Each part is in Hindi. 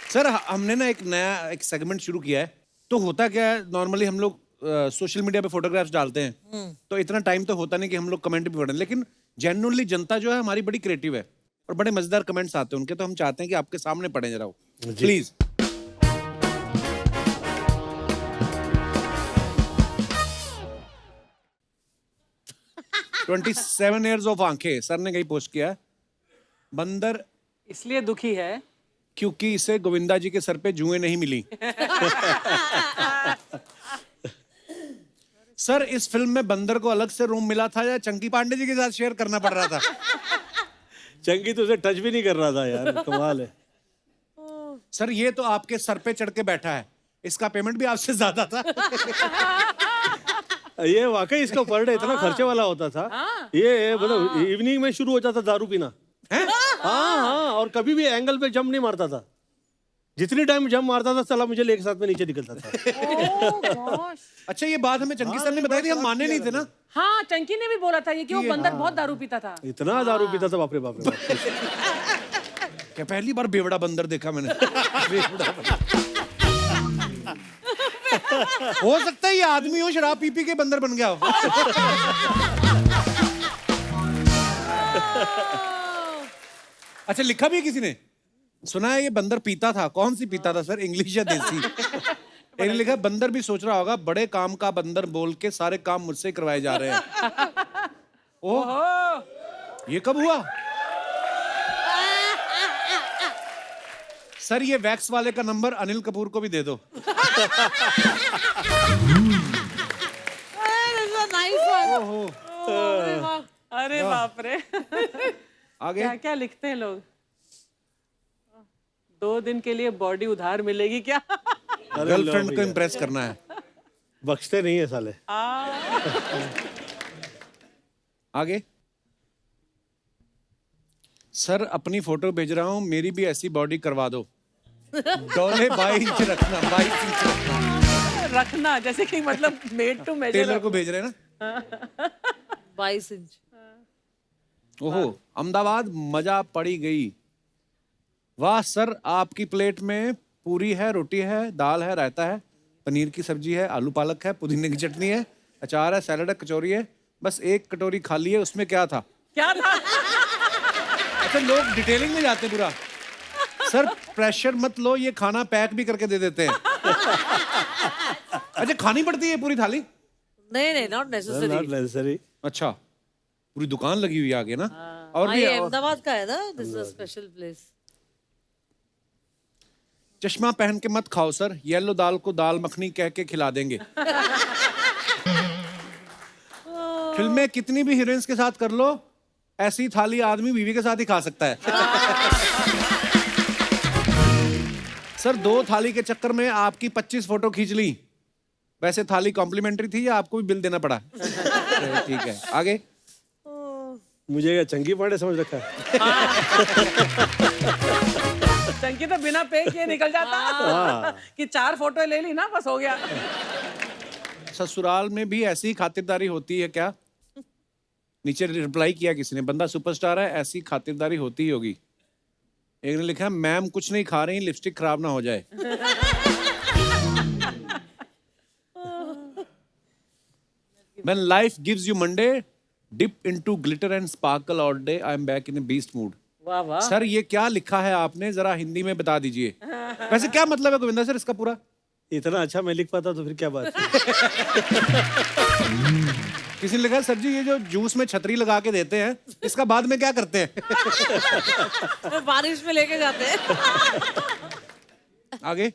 सर हमने ना एक नया एक सेगमेंट शुरू किया है। तो होता क्या है, नॉर्मली हम लोग सोशल मीडिया पे फोटोग्राफ्स डालते हैं तो इतना टाइम तो होता नहीं कि हम लोग कमेंट भी पढ़ें, लेकिन जेन्युइनली जनता जो है हमारी बड़ी क्रिएटिव है और बड़े मजेदार कमेंट्स आते हैं उनके, तो हम चाहते हैं कि आपके सामने पढ़ें जरा वो प्लीज। 27 ईयर्स ऑफ आंखें सर ने कहीं पोस्ट किया है। बंदर इसलिए दुखी है क्योंकि इसे गोविंदा जी के सर पे जुएं नहीं मिली। सर इस फिल्म में बंदर को अलग से रूम मिला था या चंकी पांडे जी के साथ शेयर करना पड़ रहा था? चंकी तो उसे टच भी नहीं कर रहा था यार, कमाल है। सर ये तो आपके सर पे चढ़ के बैठा है, इसका पेमेंट भी आपसे ज्यादा था। ये वाकई इसका पर डे इतना खर्चे वाला होता था। ये मतलब इवनिंग में शुरू हो जाता दारू पीना। हाँ, और कभी भी एंगल पे जंप नहीं मारता था। जितनी टाइम जंप मारता था साला मुझे लेके साथ में नीचे निकलता था। अच्छा ये बात हमें चंकी सर ने बताई थी, हम माने नहीं थे ना। हाँ, चंकी ने भी बोला था ये कि वो बंदर बहुत दारू पीता था। इतना दारू पीता था, बाप रे बाप रे बाप। क्या पहली बार बेवड़ा बंदर देखा मैंने। बेवड़ा बंदर। हो सकता है ये आदमी हो, शराब पी पी के बंदर बन गया हो। अच्छा लिखा भी है किसी ने, सुना है ये बंदर पीता था। कौन सी पीता था सर, इंग्लिश या देसी? एक लिखा बंदर भी सोच रहा होगा बड़े काम का बंदर बोल के सारे काम मुझसे करवाए जा रहे हैं। ओह ये कब हुआ? सर ये वैक्स वाले का नंबर अनिल कपूर को भी दे दो। अरे बाप रे। आगे क्या क्या लिखते हैं लोग। 2 दिन के लिए बॉडी उधार मिलेगी क्या? गर्लफ्रेंड को इम्प्रेस करना है, बख्शते नहीं है साले। आगे सर अपनी फोटो भेज रहा हूँ, मेरी भी ऐसी बॉडी करवा दो। डोले 22 इंच रखना, 22 इंच रखना। रखना जैसे कि मतलब मेड टू मेजर। टेलर को भेज रहे हैं ना। 22 इंच। ओहो अहमदाबाद मजा पड़ी गई। वाह सर आपकी प्लेट में पूरी है, रोटी है, दाल है, रायता है, पनीर की सब्जी है, आलू पालक है, पुदीने की चटनी है, अचार है, सैलड है, कचौरी है, बस एक कटोरी खाली है, उसमें क्या था? क्या था? अच्छा लोग डिटेलिंग में जाते पूरा। सर प्रेशर मत लो, ये खाना पैक भी करके दे देते हैं। अच्छा खानी पड़ती है पूरी थाली? नहीं नॉट नेसेसरी। अच्छा पूरी दुकान लगी हुई है आगे ना। और भी ये अहमदाबाद का है ना, this is a special place. चश्मा पहन के मत खाओ सर, येलो दाल को दाल मखनी कह के खिला देंगे। फिल्में कितनी भी हीरोइंस के साथ कर लो, ऐसी थाली आदमी बीवी के साथ ही खा सकता है। सर 2 थाली के चक्कर में आपकी 25 फोटो खींच ली। वैसे थाली कॉम्प्लीमेंट्री थी या आपको भी बिल देना पड़ा? ठीक है आगे। मुझे क्या चंकी पांडे समझ रखा है? चंकी तो बिना पे किए निकल जाता। कि 4 फोटो ले ली ना, बस हो गया। ससुराल में भी ऐसी खातिरदारी होती है क्या? नीचे रिप्लाई किया किसी ने, बंदा सुपरस्टार है, ऐसी खातिरदारी होती ही होगी। एक ने लिखा मैम कुछ नहीं खा रही, लिपस्टिक खराब ना हो जाए। When life gives you Monday, dip into glitter and sparkle all day. I am back in a beast mood. वाह वाह। सर ये क्या लिखा है आपने, जरा हिंदी में बता दीजिए। वैसे क्या मतलब है गोविंदा सर इसका पूरा? इतना अच्छा मैं लिख पाता तो फिर क्या बात है। किसी ने लिखा सर जी ये जो जूस में छतरी लगा के देते हैं इसका बाद में क्या करते हैं? बारिश में लेके जाते हैं। आगे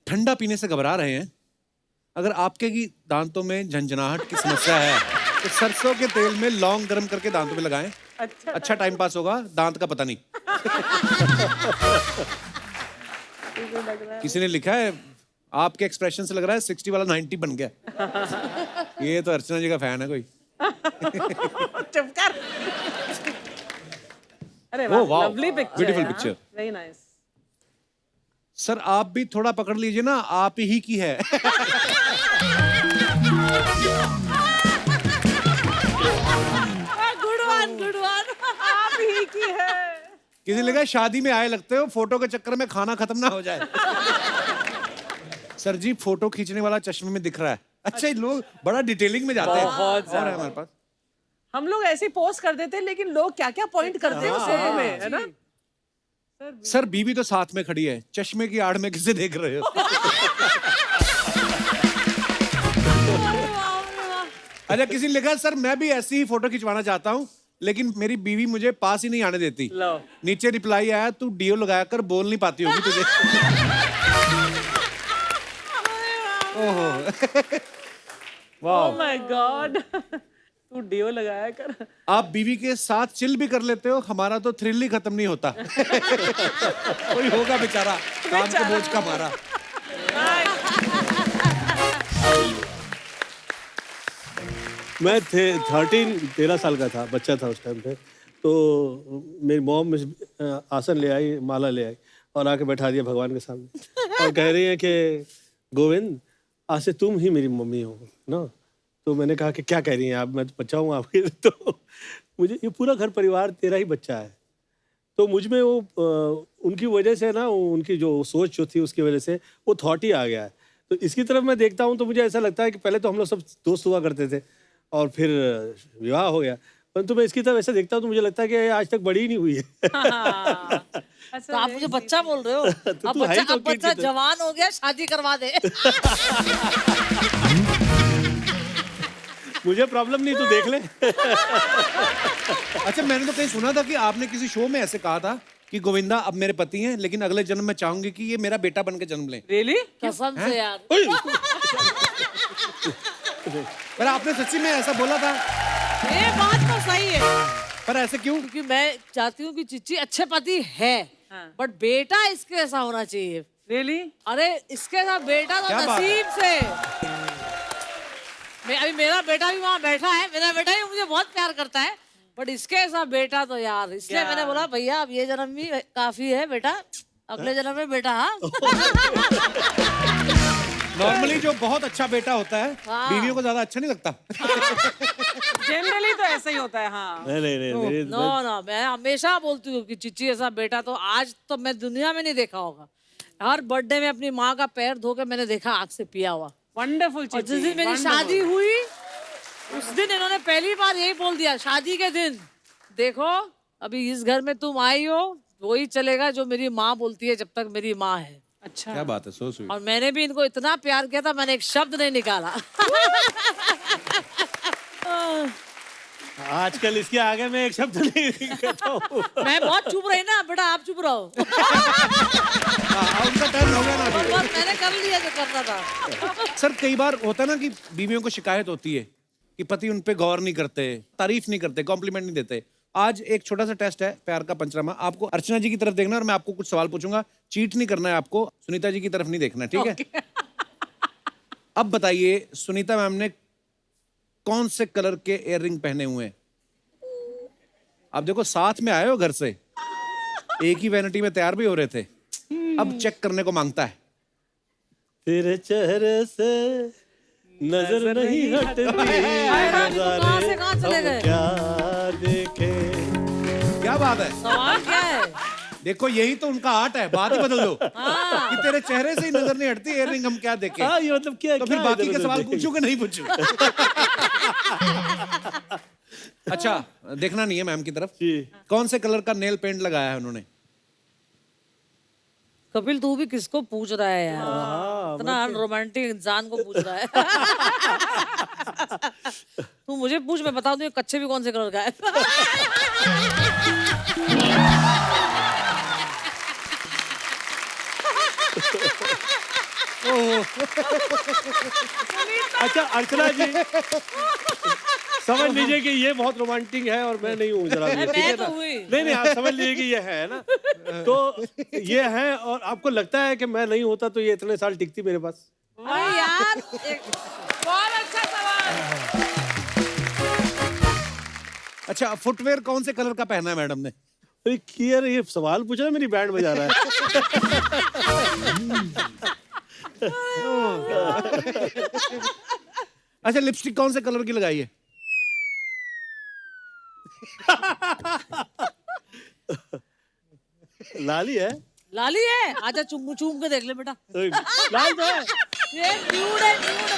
ठंडा पीने से घबरा रहे हैं, अगर आपके की दांतों में झंझनाहट की समस्या है तो सरसों के तेल में लौंग गर्म करके दांतों में लगाएं। अच्छा टाइम पास होगा, दांत का पता नहीं। किसी ने लिखा है आपके एक्सप्रेशन से लग रहा है 60 वाला 90 बन गया। ये तो अर्चना जी का फैन है कोई। चुप कर। अरे वाह, lovely picture, beautiful picture, very nice. Sir आप भी थोड़ा पकड़ लीजिए ना, आप ही की है। Good one. आप ही की है। किसी ने लिखा है, शादी में आए लगते हो, फोटो के चक्कर में खाना खत्म ना हो जाए। सर जी फोटो खींचने वाला चश्मे में दिख रहा है। अच्छा, लोग बड़ा डिटेलिंग में जाते हैं। बहुत और है हमारे पास हम लोग ऐसे पोस्ट कर देते हैं, लेकिन लोग क्या क्या पॉइंट करते हैं उस फोटो में, है ना? सर बीवी तो साथ में खड़ी है, चश्मे की आड़ में किसे देख रहे हो? अच्छा, किसी ने लिखा सर मैं भी ऐसी ही फोटो खिंचवाना चाहता हूँ, लेकिन मेरी बीवी मुझे पास ही नहीं आने देती। लो। नीचे रिप्लाई आया, तू डीओ लगाया कर, बोल नहीं पाती होगी तुझे। Oh my God. तू डीओ लगाया कर। आप बीवी के साथ चिल भी कर लेते हो, हमारा तो थ्रिल ही खत्म नहीं होता। कोई होगा बेचारा काम के बोझ का मारा। मैं 13 साल का था, बच्चा था उस टाइम पे। तो मेरी मॉम आसन ले आई, माला ले आई और आके बैठा दिया भगवान के सामने और कह रही है कि गोविंद आज से तुम ही मेरी मम्मी हो ना। तो मैंने कहा कि क्या कह रही हैं आप, मैं तो बच्चा हूँ आपके। तो मुझे ये पूरा घर परिवार तेरा ही बच्चा है। तो मुझ में वो उनकी वजह से ना, उनकी जो सोच जो थी उसकी वजह से वो थॉट ही आ गया है। तो इसकी तरफ मैं देखता हूँ तो मुझे ऐसा लगता है कि पहले तो हम लोग सब दोस्त हुआ करते थे और फिर विवाह हो गया, परंतु मैं इसकी तरफ ऐसे देखता हूँ तो मुझे लगता है कि आज तक बड़ी ही नहीं हुई है। तो आप मुझे बच्चा बोल रहे हो? अब बच्चा जवान हो गया, शादी करवा दे। मुझे प्रॉब्लम नहीं, तू देख ले। अच्छा, मैंने तो कहीं सुना था कि आपने किसी शो में ऐसे कहा था कि गोविंदा अब मेरे पति हैं, लेकिन अगले जन्म में चाहूंगी कि ये मेरा बेटा बन के जन्म लें। रियली? कसम से यार। पर आपने सच्ची में ऐसा बोला था? ये बात तो सही है, पर ऐसे क्यों? क्योंकि मैं चाहती हूँ कि चिच्ची अच्छे पति है, बट बेटा इसके ऐसा होना चाहिए। रियली? अरे इसके साथ बेटा तो क्या बात है? नसीब से। अभी मेरा बेटा भी वहाँ बैठा है, मेरा बेटा भी मुझे बहुत प्यार करता है, बट इसके ऐसा बेटा तो यार, इसलिए मैंने बोला भैया अब ये जन्म भी काफी है बेटा, अगले जन्म में बेटा। हाँ। नॉर्मली जो बहुत अच्छा बेटा होता है बीवियों को ज्यादा अच्छा नहीं लगता। जनरली तो ऐसा ही होता है। हाँ। नहीं, नो, मैं हमेशा बोलती हूँ कि चिच्ची ऐसा बेटा तो आज तो मैं दुनिया में नहीं देखा होगा। हर बर्थडे में अपनी माँ का पैर धो के मैंने देखा आग से पिया हुआ। वंडरफुल। और जिस दिन मेरी शादी हुई उस दिन इन्होंने पहली बार यही बोल दिया, शादी के दिन, देखो अभी इस घर में तुम आई हो, वही चलेगा जो मेरी माँ बोलती है जब तक मेरी माँ है। अच्छा, क्या बात है, सो स्वीट। और मैंने भी इनको इतना प्यार किया था, मैंने एक शब्द नहीं निकाला। आजकल इसके आगे मैं एक शब्द नहीं कहता हूँ। मैं बहुत चुप रही ना बेटा, आप चुप रहो। उनका टर्न हो गया ना अभी। बस मैंने कर लिया जो करना था। सर कई बार होता है ना कि बीवियों को शिकायत होती है कि पति उन पे गौर नहीं करते, तारीफ नहीं करते, कॉम्प्लीमेंट नहीं देते। आज एक छोटा सा टेस्ट है, प्यार का पंचनामा। आपको अर्चना जी की तरफ देखना है और मैं आपको कुछ सवाल पूछूंगा। चीट नहीं करना है आपको, सुनीता जी की तरफ नहीं देखना, ठीक है? अब बताइए सुनीता मैम ने कौन से कलर के इयररिंग पहने हुए हैं? आप देखो साथ में आए हो घर से, एक ही वैनिटी में तैयार भी हो रहे थे, अब चेक करने को मांगता है। तेरे चेहरे से नजर नहीं हटती, कहाँ से कहाँ चले गए? क्या देखे। क्या बात है? सवाल क्या है? देखो यही तो उनका आर्ट है, बात ही बदल दो कि तेरे चेहरे से ही नजर नहीं हटती, इयररिंग हम क्या देखें? हाँ, ये मतलब क्या, तो फिर क्या बाकी के इधर-उधर सवाल देखेंगे? पूछूं कि नहीं पूछूं? अच्छा, देखना नहीं है मैम की तरफ। जी। कौन से कलर का नेल पेंट लगाया है उन्होंने? कपिल तू भी किसको पूछ रहा है यार? इतना अनरोमांटिक इंसान को पूछ रहा है। तू मुझे पूछ, मैं बता दूं ये कच्चे भी कौन से कलर का है। अच्छा अर्चना जी, समझ लीजिए कि ये बहुत रोमांटिक है और मैं नहीं हूँ जरा भी, ठीक है मैं तो ना? हुई। नहीं, आप समझ लीजिए कि ये है ना, तो ये है। और आपको लगता है कि मैं नहीं होता तो ये इतने साल टिकती मेरे पास? भाई यार बहुत अच्छा सवाल। अच्छा, फुटवेयर कौन से कलर का पहना है मैडम ने? अरे यार ये सवाल पूछा, मेरी बैंड बजा रहा है। अच्छा, लिपस्टिक कौन से कलर की लगाई है? लाली है। लाली है, आजा चूम चूम के देख ले बेटा। लाल तो है। ये न्यूड है, न्यूड।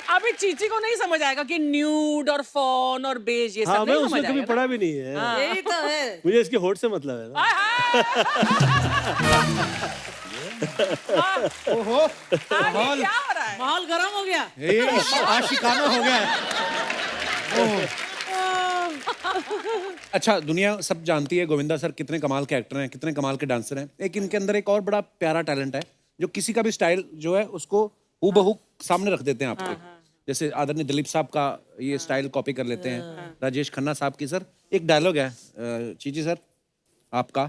अभी चीची को नहीं समझ आएगा कि न्यूड और फॉन और बेज ये सब हाँ, मैं नहीं उसमें समझ कभी आएगा पढ़ा भी नहीं है। यही तो है। मुझे इसके होठ से मतलब है ना। ओहो हाँ, ये क्या हो रहा है? माहौल गर्म हो गया। ये आशिकाना हो गया है। ओह। अच्छा, दुनिया सब जानती है गोविंदा सर कितने कमाल के एक्टर हैं, कितने कमाल के डांसर हैं। एक इनके अंदर एक और बड़ा प्यारा टैलेंट है जो किसी का भी स्टाइल जो है उसको हूबहू सामने रख देते हैं आपके। जैसे आदरणीय दिलीप साहब का ये स्टाइल कॉपी कर लेते हैं, राजेश खन्ना साहब की। सर एक डायलॉग है चीची सर आपका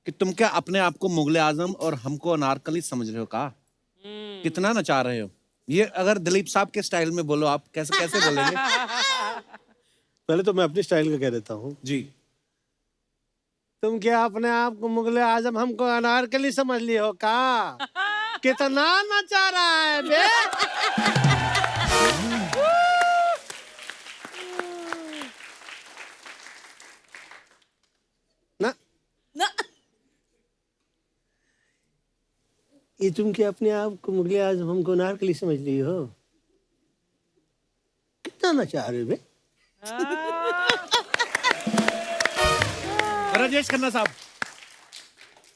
कि तुम क्या अपने आप को मुगले आजम और हमको अनारकली समझ रहे हो का? कितना नचा रहे हो? ये अगर दिलीप साहब के स्टाइल में बोलो आप कैसे कैसे बोलेंगे? पहले तो मैं अपनी स्टाइल का कह देता हूँ। जी। तुम क्या अपने आप को मुगले आजम हमको अनारकली समझ लिए हो का? कितना नचा रहा है बे? ना ना, ये तुम क्या अपने आप को मुगले आजम हमको अनारकली समझ लिए हो? कितना नचा रहे हो बे? राजेश खन्ना साहब।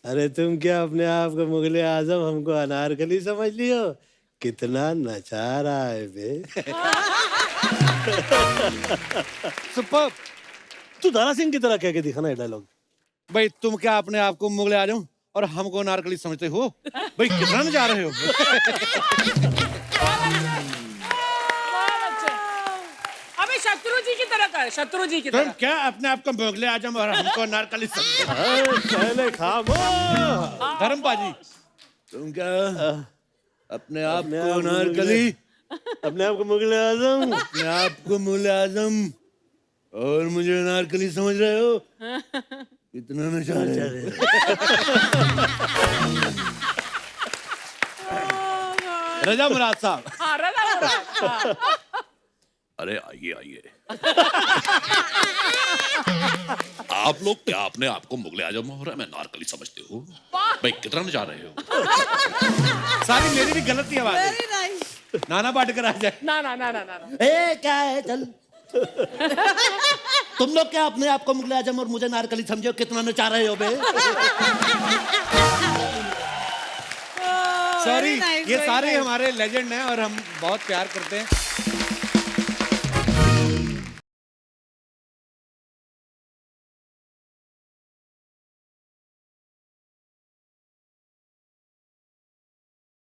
अरे तुम क्या अपने आप को मुगले आजम हमको अनारकली समझ लियो? कितना नचा रहा है बे? सुपर। तू दारा सिंह की तरह कह के दिखाना ये डायलॉग। भाई तुम क्या अपने आप को मुगले आजम और हमको अनारकली समझते हो? भाई कितना नचा रहे हो? अभी शत्रु जी की तरह कर, शत्रु जी की तुम तरह। क्या अपने आप को मुगले आजम और हमको अनारकली समझते हो? पहले खामोश। धर्मपा जी तुम क्या अपने आप को अनारकली, अपने आप को मुगले आजम, अपने आप को मुगले आजम और मुझे अनारकली समझ रहे हो? कितना नचा रहे हो? रजा मुराद साहब। हाँ, रजा मुराद। अरे आइए आइए। आप लोग क्या अपने आप को मुगले आजम और मैं नारकली समझते हो? भाई कितना जा रहे हो? सारी मेरी भी गलती आवाज है। Very nice. नाना पाटेकर आ जाए। ना ना ना ना ना ना। ए क्या है चल। तुम लोग क्या अपने आप को मुगले आजम और मुझे नारकली समझो? कितना नचा रहे हो बे? सॉरी, very nice, ये very सारे nice. हमारे लेजेंड हैं और हम बहुत प्यार करते हैं।